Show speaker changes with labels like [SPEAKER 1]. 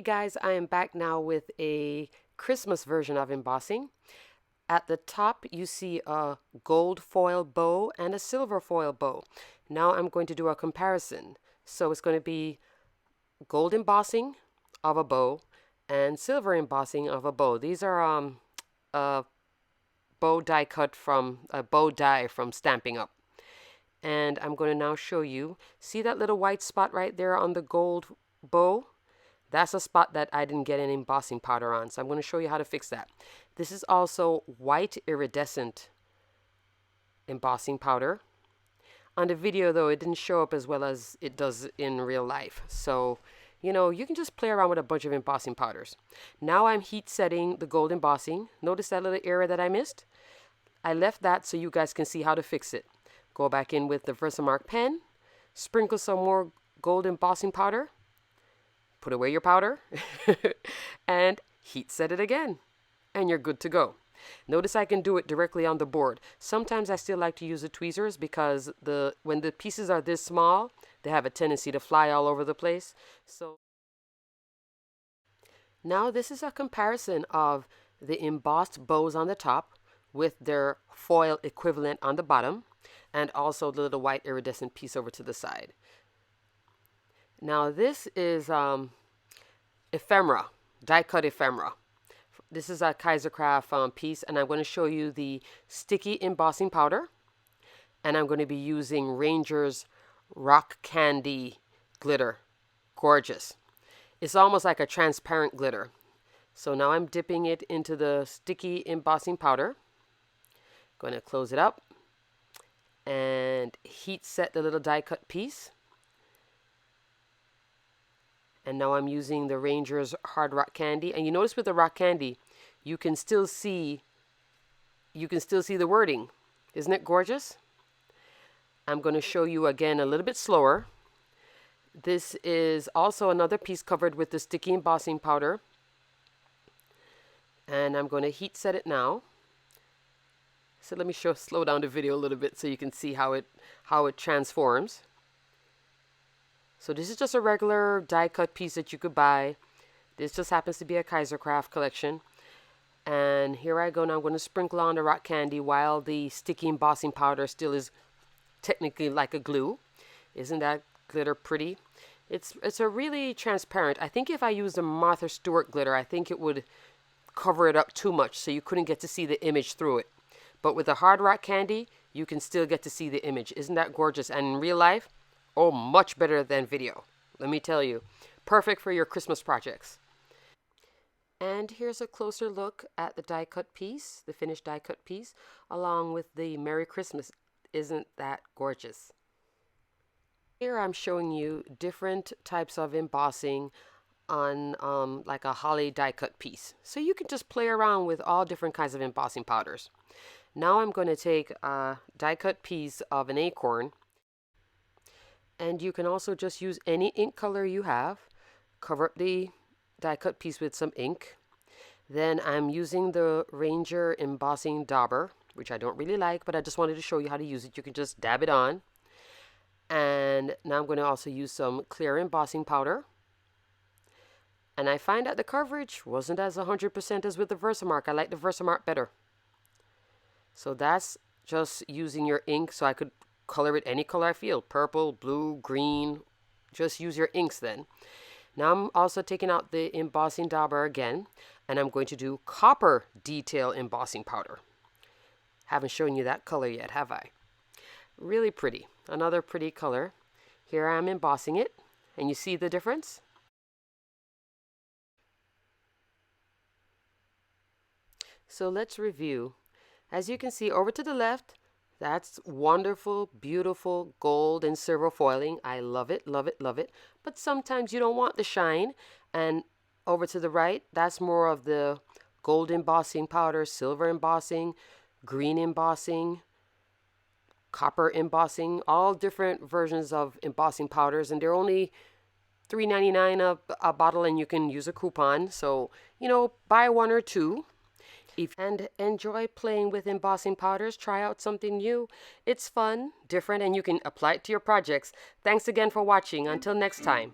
[SPEAKER 1] guys, I am back now with a Christmas version of embossing. At the top you see a gold foil bow and a silver foil bow. Now I'm going to do a comparison. So it's going to be gold embossing of a bow and silver embossing of a bow. These are a bow die cut from a bow die from Stampin' Up. And I'm going to now show you. See that little white spot right there on the gold bow? That's a spot that I didn't get an embossing powder on, so I'm going to show you how to fix that. This is also white iridescent embossing powder. On the video though, it didn't show up as well as it does in real life. So, you know, you can just play around with a bunch of embossing powders. Now I'm heat setting the gold embossing. Notice that little area that I missed? I left that so you guys can see how to fix it. Go back in with the VersaMark pen, sprinkle some more gold embossing powder, put away your powder, and heat set it again, and you're good to go. Notice I can do it directly on the board. Sometimes I still like to use the tweezers because when the pieces are this small, they have a tendency to fly all over the place. So now this is a comparison of the embossed bows on the top with their foil equivalent on the bottom, and also the little white iridescent piece over to the side. Now this is ephemera, die cut ephemera. This is a Kaisercraft piece, and I'm going to show you the sticky embossing powder, and I'm going to be using Ranger's Rock Candy glitter. Gorgeous. It's almost like a transparent glitter. So now I'm dipping it into the sticky embossing powder. Going to close it up and heat set the little die cut piece. And now I'm using the Ranger's Hard Rock Candy. And you notice with the Rock Candy, you can still see the wording. Isn't it gorgeous? I'm going to show you again a little bit slower. This is also another piece covered with the sticky embossing powder. And I'm going to heat set it now. So let me slow down the video a little bit so you can see how it transforms. So this is just a regular die cut piece that you could buy. This just happens to be a Kaisercraft collection. And here I go now. I'm going to sprinkle on the rock candy while the sticky embossing powder still is technically like a glue. Isn't that glitter pretty? It's a really transparent. I think if I used a Martha Stewart glitter, I think it would cover it up too much so you couldn't get to see the image through it. But with the Hard Rock Candy, you can still get to see the image. Isn't that gorgeous? And in real life, oh, much better than video. Let me tell you. Perfect for your Christmas projects. And here's a closer look at the die cut piece, the finished die cut piece, along with the Merry Christmas. Isn't that gorgeous? Here I'm showing you different types of embossing on like a holly die cut piece. So you can just play around with all different kinds of embossing powders. Now I'm going to take a die cut piece of an acorn. And you can also just use any ink color you have. Cover up the die cut piece with some ink. Then I'm using the Ranger embossing dauber, which I don't really like, but I just wanted to show you how to use it. You can just dab it on. And now I'm going to also use some clear embossing powder. And I find that the coverage wasn't as 100% as with the VersaMark. I like the VersaMark better. So that's just using your ink, so I could color it any color I feel. Purple, blue, green. Just use your inks then. Now I'm also taking out the embossing dauber again, and I'm going to do copper detail embossing powder. Haven't shown you that color yet, have I? Really pretty. Another pretty color. Here I am embossing it, and you see the difference? So let's review. As you can see over to the left, that's wonderful, beautiful gold and silver foiling. I love it, love it, love it. But sometimes you don't want the shine. And over to the right, that's more of the gold embossing powder, silver embossing, green embossing, copper embossing, all different versions of embossing powders. And they're only $3.99 a bottle, and you can use a coupon. So, you know, buy one or two. And enjoy playing with embossing powders. Try out something new. It's fun, different, and you can apply it to your projects. Thanks again for watching. Until next time.